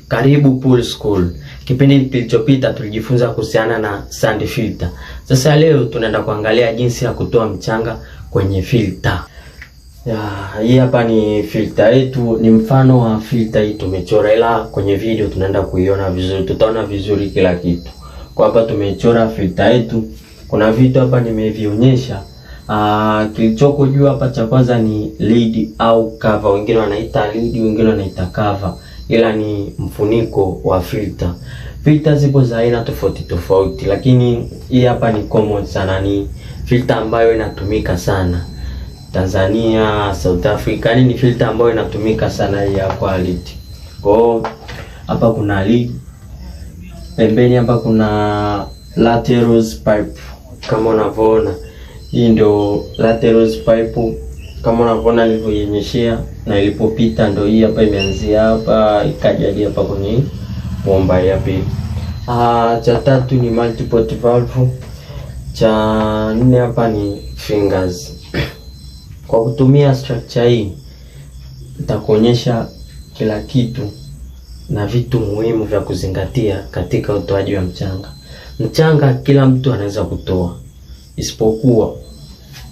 Karibu Pool School. Kipindi kilichopita tulijifunza kuhusiana na sand filter. Sasa leo tunaenda kuangalia jinsi ya kutoa mchanga kwenye filter. Hii hapa ni filter yetu, ni mfano wa filter hii tumechora, ila kwenye video tunaenda kuiona vizuri, tutaona vizuri kila kitu. Kwa hapa tumechora filter yetu. Kuna vitu hapa nimevionyesha. Kilichoko juu hapa cha kwanza ni lid au cover, wengine wanaita lid, wengine wanaita cover, ila ni mfuniko wa filter. Filter zipo za aina tofauti tofauti, lakini hii hapa ni common sana, ni filter ambayo inatumika sana Tanzania, South Africa, ni filter ambayo inatumika sana hii ya quality. Kwa hapa kuna lid, pembeni hapa kuna lateral pipe kama unavyoona. Hii ndio lateral pipe kama unavyoona nilivyoonyeshea, na ilipopita ndio hii hapa, imeanzia hapa ikaja hadi hapa kwenye bomba ya pili. Cha tatu ni multi-port valve. Cha nne hapa ni fingers. Kwa kutumia structure hii nitakuonyesha kila kitu na vitu muhimu vya kuzingatia katika utoaji wa mchanga. Mchanga kila mtu anaweza kutoa, isipokuwa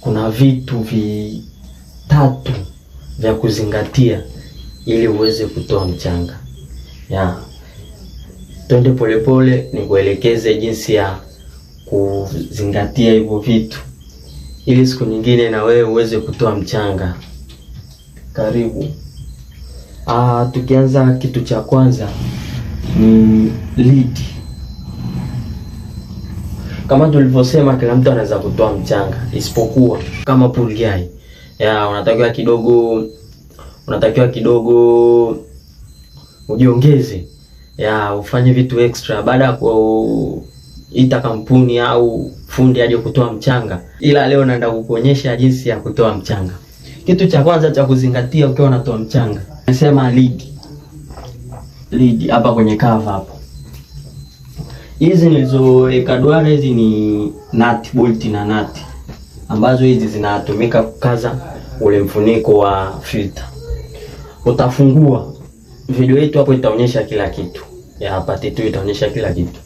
kuna vitu vitatu vya kuzingatia ili uweze kutoa mchanga. Twende polepole nikuelekeze jinsi ya kuzingatia hivyo vitu ili siku nyingine na wewe uweze kutoa mchanga. Karibu. Tukianza, kitu cha kwanza ni lid. Kama tulivyosema, kila mtu anaweza kutoa mchanga, isipokuwa kama pool guy, unatakiwa kidogo ujiongeze, ufanye vitu extra baada ya kuita kampuni au fundi aje kutoa mchanga. Ila leo naenda kukuonyesha jinsi ya kutoa mchanga. Kitu cha kwanza cha kuzingatia ukiwa unatoa mchanga, nasema lid hapa kwenye cover hapo. Hizi nilizoweka duara, hizi ni nut, bolt na nut, ambazo hizi zinatumika kukaza ule mfuniko wa filter. Utafungua, video yetu hapo itaonyesha kila kitu. Part 2 itaonyesha kila kitu.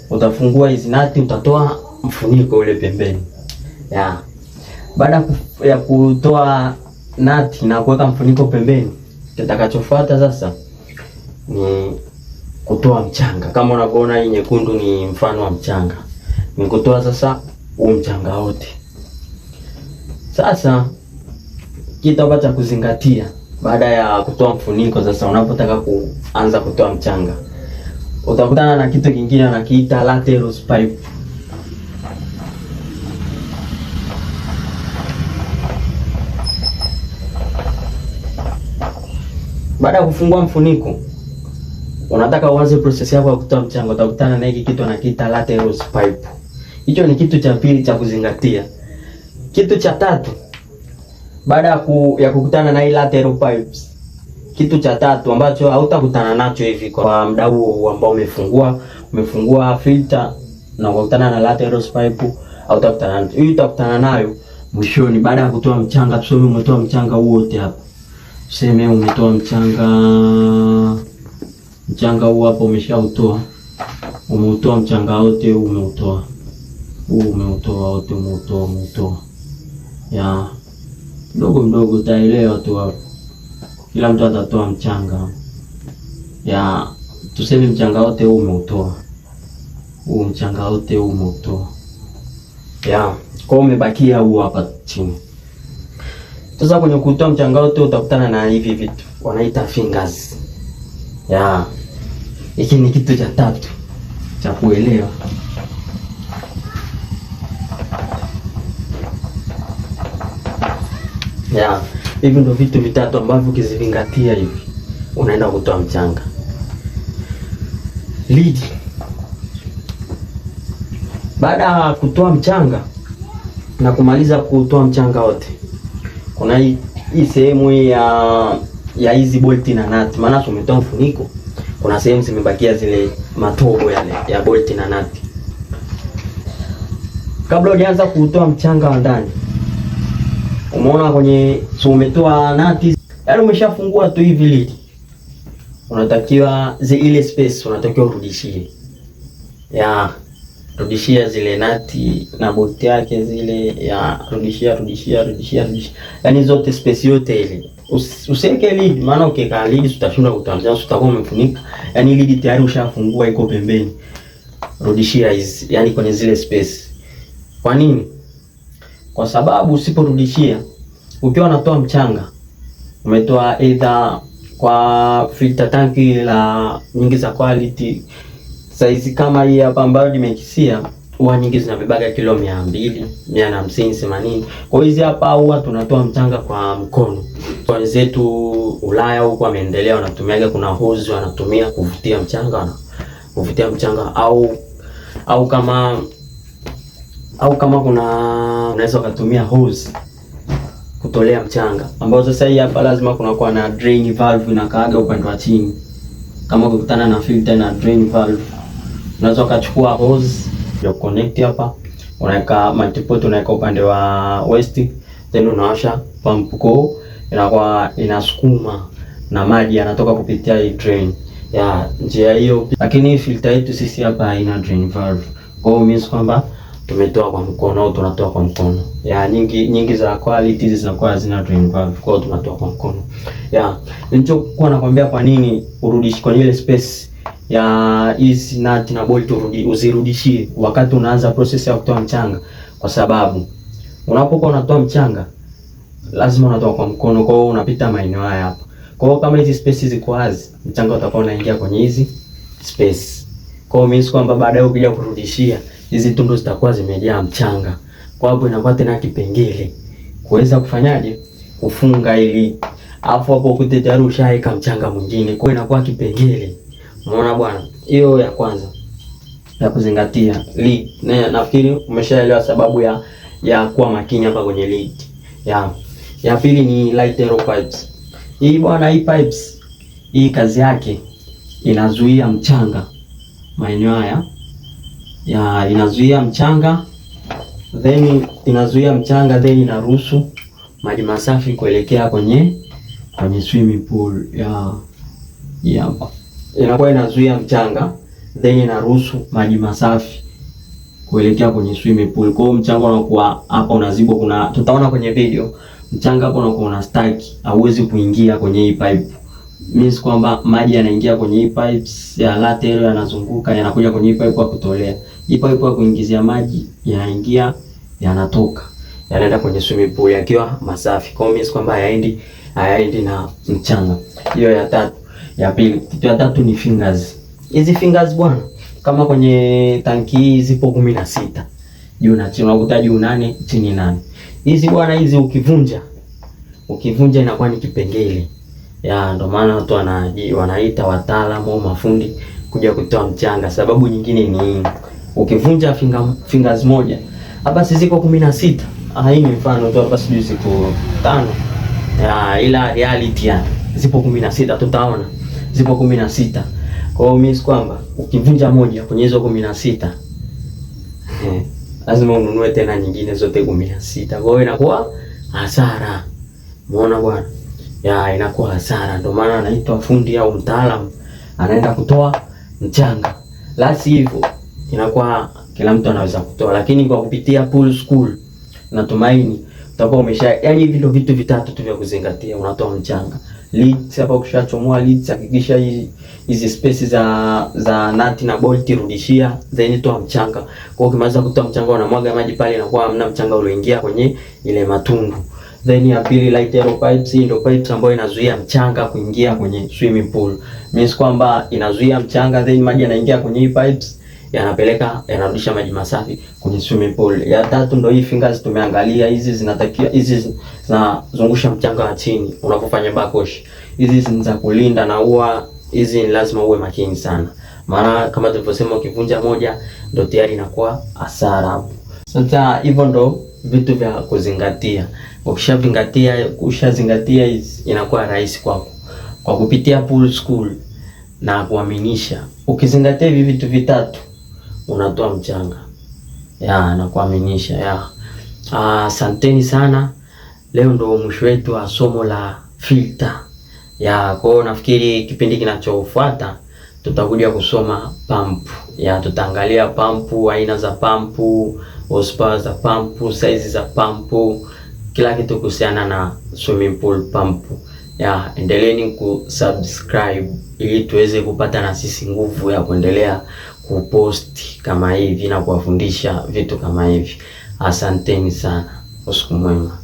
Utafungua hizi nut, utatoa mfuniko ule pembeni. Baada ya kutoa nut na kuweka mfuniko pembeni, kitakachofuata sasa ni kutoa mchanga. Kama unavyoona hii nyekundu ni mfano wa mchanga. Ni kutoa sasa huu mchanga wote. Sasa kitu cha kuzingatia baada ya kutoa mfuniko, sasa unapotaka kuanza kutoa mchanga, utakutana na kitu kingine anakiita lateral pipe. Baada ya kufungua mfuniko, unataka uanze process yako ya kutoa mchanga, utakutana na hiki kitu anakiita lateral pipe. Hicho ni kitu cha pili cha kuzingatia. Kitu cha tatu, baada ya kukutana na hii lateral pipes, kitu cha tatu ambacho hautakutana nacho hivi kwa muda huo ambao umefungua filter na kukutana na lateral pipe, hautakutana nayo. Hii utakutana nayo mwishoni baada ya kutoa mchanga. Tuseme umetoa mchanga wote hapa. Tuseme umetoa mchanga huu hapa, umeshautoa. Umeutoa mchanga wote, umeutoa wote, umeutoa. Mdogo mdogo utaelewa tu hapo. Kila mtu atatoa mchanga. Tuseme mchanga wote huu umeutoa. Mchanga wote huu umeutoa. Kwa umebakia huu hapa chini. Sasa kwenye kutoa mchanga wote utakutana na hivi vitu wanaita fingers. Hiki ni kitu cha tatu cha kuelewa. Hivi ndio vitu vitatu ambavyo ukizingatia hivi unaenda kutoa mchanga. Lid. Baada ya kutoa mchanga na kumaliza kutoa mchanga wote, kuna hii sehemu ya hizi bolt na nut. Maana umetoa mfuniko, kuna sehemu zimebakia zile matobo yale ya bolt na nut. Kabla hujaanza kutoa mchanga wa ndani, umeona kwenye umetoa nut, umeshafungua tu hivi lid. unatakiwa ile space unatakiwa urudishie. Rudishia zile nati na bolti yake zile, rudishia. Yaani zote space yote ile. Usiweke lid, maana ukiweka lid utashindwa kutamza, utakuwa umefunika. Yaani lid tayari ushafungua iko pembeni. Rudishia hizi, yaani kwenye zile space. Kwa nini? Kwa sababu usiporudishia, ukiwa unatoa mchanga, umetoa either kwa filter tanki la nyingi za quality size kama hii hapa ambayo nimekisia, huwa nyingi zinabebaga kilo 200, 150, 80. Kwa hizi hapa huwa tunatoa mchanga kwa mkono. Kwa wenzetu Ulaya huko wameendelea, wanatumiaga, kuna hose wanatumia kuvutia mchanga au kama unaweza kutumia hose kutolea mchanga, ambao sasa hii hapa lazima kunakuwa na drain valve inakaaga upande wa chini. Kama ukikutana na filter na drain valve, unaweza kuchukua hose ya connect hapa, unaweka multiport, unaweka upande wa west, then unawasha pump ko inakuwa inasukuma na maji yanatoka kupitia hii drain njia hiyo. Lakini filter yetu sisi hapa haina drain valve, kwa hiyo means kwamba tumetoa kwa mkono au tunatoa kwa mkono. Nyingi za quality zinakuwa hazina drain valve, kwa hiyo tunatoa kwa mkono. Nilichokuwa nakwambia kwa nini urudishi kwenye ile space ya hizi nut na bolt, uzirudishie wakati unaanza process ya kutoa mchanga, kwa sababu unapokuwa unatoa mchanga lazima unatoa kwa mkono, kwa hiyo unapita maeneo haya hapa. Kwa hiyo kama hizi space ziko wazi, mchanga utakuwa unaingia kwenye hizi space. Kwa hiyo means kwamba baadaye ukija kurudishia, hizi tundu zitakuwa zimejaa mchanga. Kwa hapo inakuwa tena kipengele kuweza kufanyaje, kufunga ili afu hapo ukute tayari ushaika mchanga mwingine, kwa hiyo inakuwa kipengele. Umeona bwana? Hiyo ya kwanza ya kuzingatia lead. Nafikiri umeshaelewa sababu ya kuwa makini hapa kwenye lead. Ya pili ni lateral pipes. Hii bwana, hii pipes hii kazi yake inazuia mchanga maeneo haya. Inazuia mchanga, then inaruhusu maji masafi kuelekea kwenye swimming pool. Inakuwa inazuia mchanga, then inaruhusu maji masafi kuelekea kwenye swimming pool. Kwa hiyo mchanga unakuwa hapa unazibwa, tutaona kwenye video, mchanga hapo unakuwa una stack, hauwezi kuingia kwenye hii pipe. Means kwamba maji yanaingia kwenye hii pipes ya lateral, yanazunguka yanakuja kwenye hii pipe ya kutolea. Hii pipe ya kuingizia maji yanaingia, yanatoka, yanaenda kwenye swimming pool yakiwa masafi. Kwa means kwamba hayaendi na mchanga. Hiyo ya tatu. Ya pili, kitu ya tatu ni fingers. Hizi fingers bwana, kama kwenye tanki hii zipo 16. Juu na chini unakuta juu 8, chini 8. Hizi bwana, hizi ukivunja inakuwa ni kipengele. Ndio maana watu wanaita wataalamu au mafundi kuja kutoa mchanga. Sababu nyingine ni ukivunja fingers moja, hapa sisi ziko 16. Hii ni mfano tu, hapa sijui ziko 5. Ila reality zipo 16, tutaona zipo 16. Kwa hiyo means kwamba ukivunja moja kwenye hizo 16, lazima ununue tena nyingine zote 16. Kwa hiyo inakuwa hasara. Umeona bwana? Inakuwa hasara. Ndio maana anaitwa fundi au mtaalamu anaenda kutoa mchanga. La sivyo inakuwa kila mtu anaweza kutoa, lakini kwa kupitia pool school natumaini utakuwa yaani hivi ndio vitu vitatu tu vya kuzingatia. Unatoa mchanga, leads hapa, ukishachomoa leads hakikisha hizi space za nati na bolt rudishia, then toa mchanga. Kwa hiyo ukimaliza kutoa mchanga unamwaga maji pale, inakuwa hamna mchanga ulioingia kwenye ile matundu. Then ya pili, lateral pipes. Hii ndio pipes ambayo inazuia mchanga kuingia kwenye swimming pool. Means kwamba inazuia mchanga, then maji yanaingia kwenye hii pipes, yanarudisha maji masafi kwenye swimming pool. Ya tatu ndio hii fingers tumeangalia, hizi zinazungusha mchanga wa chini unapofanya backwash. Hizi ni za kulinda, na hizi ni lazima uwe makini sana. Maana kama tulivyosema, ukivunja moja ndio tayari inakuwa hasara. Sasa hivyo ndo vitu vya kuzingatia. Ukishazingatia inakuwa rahisi kwako kwa kupitia pool school na kuaminisha. Ukizingatia hivi vitu vitatu unatoa mchanga na kuaminisha. Asanteni sana. Leo ndo mwisho wetu wa somo la filter. Kwa hiyo nafikiri kipindi kinachofuata tutakuja kusoma pampu. Tutaangalia pampu, aina za pampu, horsepower za pampu, size za pampu, kila kitu kuhusiana na swimming pool pampu. Endeleeni kusubscribe ili tuweze kupata na sisi nguvu ya kuendelea kupost kama hivi na kuwafundisha vitu kama hivi. Asanteni sana. Usiku mwema.